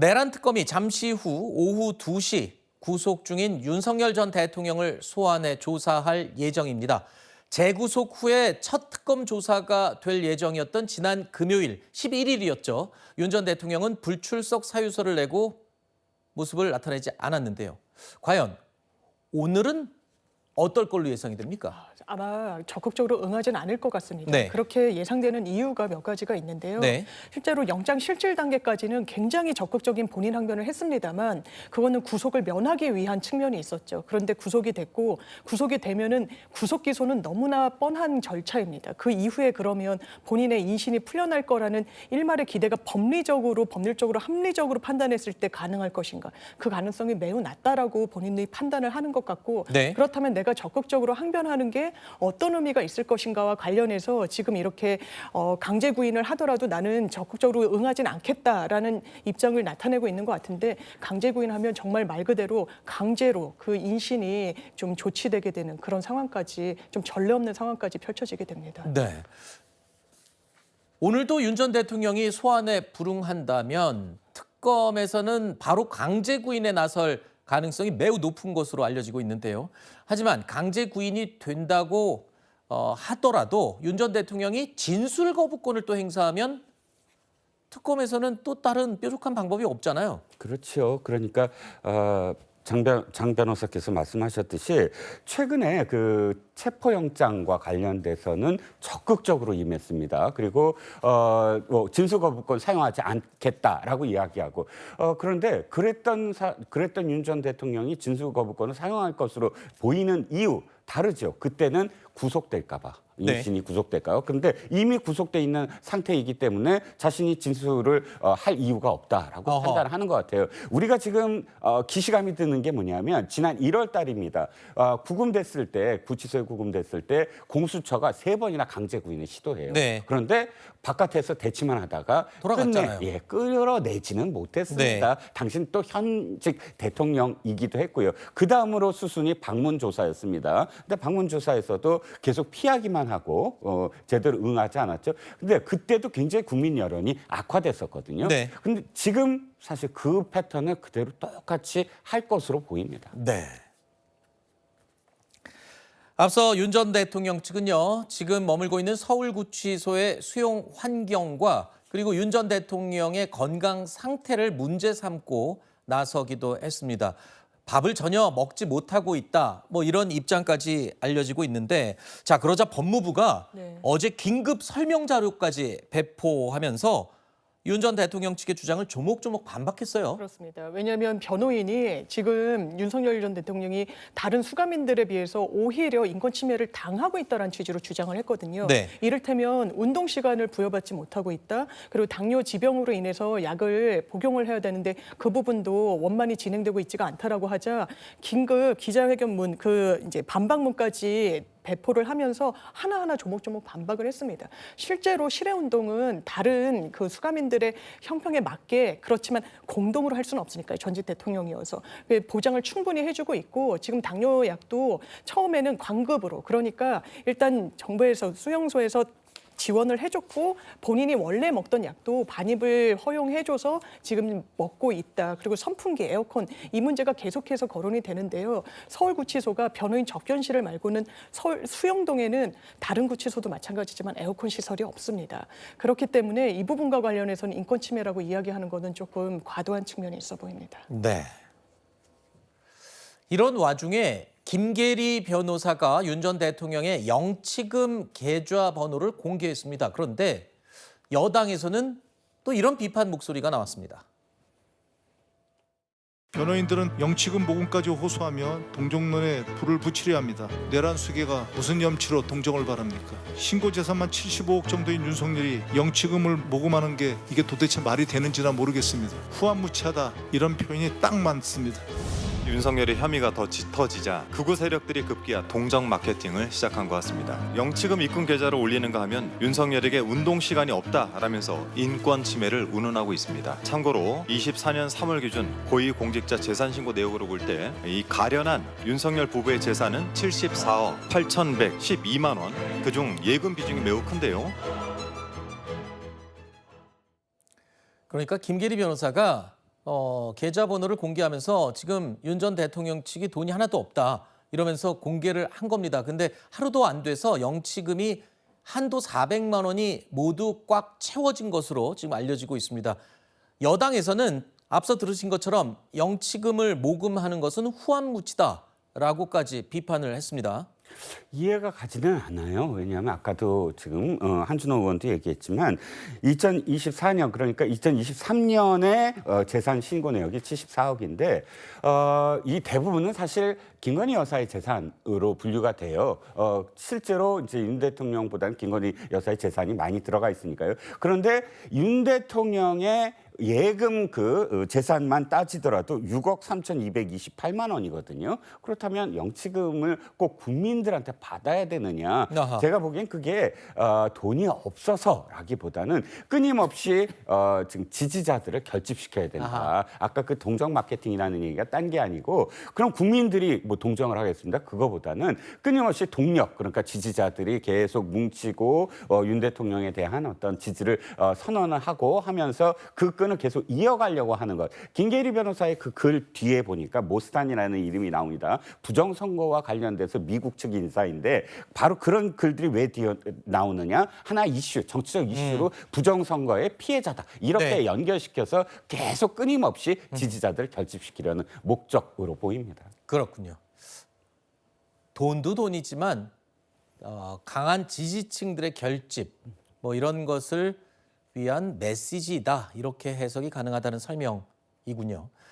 내란 특검이 잠시 후 오후 2시 구속 중인 윤석열 전 대통령을 소환해 조사할 예정입니다. 재구속 후에 첫 특검 조사가 될 예정이었던 지난 금요일 11일이었죠. 윤 전 대통령은 불출석 사유서를 내고 모습을 나타내지 않았는데요. 과연 오늘은 어떨 걸로 예상이 됩니까? 아마 적극적으로 응하진 않을 것 같습니다. 네. 그렇게 예상되는 이유가 몇 가지가 있는데요. 네. 실제로 영장 실질 단계까지는 굉장히 적극적인 본인 항변을 했습니다만 그거는 구속을 면하기 위한 측면이 있었죠. 그런데 구속이 됐고 구속이 되면은 구속 기소는 너무나 뻔한 절차입니다. 그 이후에 그러면 본인의 인신이 풀려날 거라는 일말의 기대가 법률적으로 합리적으로 판단했을 때 가능할 것인가. 그 가능성이 매우 낮다라고 본인이 판단을 하는 것 같고 네. 그렇다면 내가 적극적으로 항변하는 게 어떤 의미가 있을 것인가와 관련해서 지금 이렇게 강제 구인을 하더라도 나는 적극적으로 응하진 않겠다라는 입장을 나타내고 있는 것 같은데 강제 구인하면 정말 말 그대로 강제로 그 인신이 좀 조치되게 되는 그런 상황까지 좀 전례 없는 상황까지 펼쳐지게 됩니다. 네. 오늘도 윤 전 대통령이 소환에 불응한다면 특검에서는 바로 강제 구인에 나설 가능성이 매우 높은 것으로 알려지고 있는데요. 하지만 강제 구인이 된다고 하더라도 윤 전 대통령이 진술 거부권을 또 행사하면 특검에서는 또 다른 뾰족한 방법이 없잖아요. 그렇죠. 그러니까 장 변호사께서 말씀하셨듯이 최근에 그 체포영장과 관련돼서는 적극적으로 임했습니다. 그리고 진술 거부권 사용하지 않겠다라고 이야기하고 그런데 그랬던 윤 전 대통령이 진술 거부권을 사용할 것으로 보이는 이유 다르죠. 그때는 구속될까 봐. 인신이 구속될까요? 그런데 이미 구속돼 있는 상태이기 때문에 자신이 진술을 할 이유가 없다라고 판단을 하는 것 같아요. 우리가 지금 기시감이 드는 게 뭐냐면 지난 1월 달입니다. 구금됐을 때 구치소에 구금됐을 때 공수처가 3번이나 강제 구인을 시도해요. 네. 그런데 바깥에서 대치만 하다가 돌아갔잖아요. 끌어내지는 못했습니다. 네. 당신 또 현직 대통령이기도 했고요. 그 다음으로 수순이 방문조사였습니다. 근데 방문조사에서도 계속 피하기만 하고 제대로 응하지 않았죠. 근데 그때도 굉장히 국민 여론이 악화됐었거든요. 네. 근데 지금 사실 그 패턴을 그대로 똑같이 할 것으로 보입니다. 네. 앞서 윤 전 대통령 측은요, 지금 머물고 있는 서울구치소의 수용 환경과 그리고 윤 전 대통령의 건강 상태를 문제 삼고 나서기도 했습니다. 밥을 전혀 먹지 못하고 있다, 뭐 이런 입장까지 알려지고 있는데, 자, 그러자 법무부가 네. 어제 긴급 설명 자료까지 배포하면서 윤 전 대통령 측의 주장을 조목조목 반박했어요. 그렇습니다. 왜냐하면 변호인이 지금 윤석열 전 대통령이 다른 수감인들에 비해서 오히려 인권 침해를 당하고 있다는 취지로 주장을 했거든요. 네. 이를테면 운동 시간을 부여받지 못하고 있다. 그리고 당뇨 지병으로 인해서 약을 복용을 해야 되는데 그 부분도 원만히 진행되고 있지가 않다라고 하자 긴급 기자회견문 이제 반박문까지 배포를 하면서 하나하나 조목조목 반박을 했습니다. 실제로 실외운동은 다른 그 수감인들의 형평에 맞게 그렇지만 공동으로 할 수는 없으니까요. 전직 대통령이어서 보장을 충분히 해주고 있고 지금 당뇨약도 처음에는 관급으로 그러니까 일단 정부에서 수용소에서 지원을 해줬고 본인이 원래 먹던 약도 반입을 허용해줘서 지금 먹고 있다. 그리고 선풍기, 에어컨 이 문제가 계속해서 거론이 되는데요. 서울구치소가 변호인 접견실을 말고는 서울 수영동에는 다른 구치소도 마찬가지지만 에어컨 시설이 없습니다. 그렇기 때문에 이 부분과 관련해서는 인권 침해라고 이야기하는 것은 조금 과도한 측면이 있어 보입니다. 네. 이런 와중에 김계리 변호사가 윤 전 대통령의 영치금 계좌 번호를 공개했습니다. 그런데 여당에서는 또 이런 비판 목소리가 나왔습니다. 변호인들은 영치금 모금까지 호소하며 동정론에 불을 붙이려 합니다. 내란 수개가 무슨 염치로 동정을 바랍니까? 신고 재산만 75억 정도인 윤석열이 영치금을 모금하는 게 이게 도대체 말이 되는지나 모르겠습니다. 후한무치하다 이런 표현이 딱 맞습니다. 윤석열의 혐의가 더 짙어지자 극우 세력들이 급기야 동정 마케팅을 시작한 것 같습니다. 영치금 입금 계좌를 올리는가 하면 윤석열에게 운동 시간이 없다라면서 인권 침해를 운운하고 있습니다. 참고로 24년 3월 기준 고위공직자 재산신고 내역으로 볼 때 이 가련한 윤석열 부부의 재산은 74억 8,112만 원. 그중 예금 비중이 매우 큰데요. 그러니까 김계리 변호사가 계좌번호를 공개하면서 지금 윤 전 대통령 측이 돈이 하나도 없다 이러면서 공개를 한 겁니다. 근데 하루도 안 돼서 영치금이 한도 400만 원이 모두 꽉 채워진 것으로 지금 알려지고 있습니다. 여당에서는 앞서 들으신 것처럼 영치금을 모금하는 것은 후한무치다라고까지 비판을 했습니다. 이해가 가지는 않아요. 왜냐하면 아까도 지금 한준호 의원도 얘기했지만 2024년 그러니까 2023년에 재산 신고 내역이 74억인데 이 대부분은 사실 김건희 여사의 재산으로 분류가 돼요. 실제로 이제 윤 대통령보다는 김건희 여사의 재산이 많이 들어가 있으니까요. 그런데 윤 대통령의 예금 그 재산만 따지더라도 6억 3,228만 원이거든요. 그렇다면 영치금을 꼭 국민들한테 받아야 되느냐? 아하. 제가 보기엔 그게 돈이 없어서라기보다는 끊임없이 지금 지지자들을 결집시켜야 된다. 아하. 아까 그 동정 마케팅이라는 얘기가 딴 게 아니고 그럼 국민들이 뭐 동정을 하겠습니다. 그거보다는 끊임없이 동력 그러니까 지지자들이 계속 뭉치고 윤 대통령에 대한 어떤 지지를 선언을 하고 하면서 그 끈을 계속 이어가려고 하는 것. 김계리 변호사의 그 글 뒤에 보니까 모스탄이라는 이름이 나옵니다. 부정선거와 관련돼서 미국 측 인사인데 바로 그런 글들이 왜 뒤에 나오느냐. 하나 이슈, 정치적 이슈로 부정선거의 피해자다. 이렇게 네. 연결시켜서 계속 끊임없이 지지자들을 결집시키려는 목적으로 보입니다. 그렇군요. 돈도 돈이지만 강한 지지층들의 결집 뭐 이런 것을 위한 메시지다 이렇게 해석이 가능하다는 설명이군요.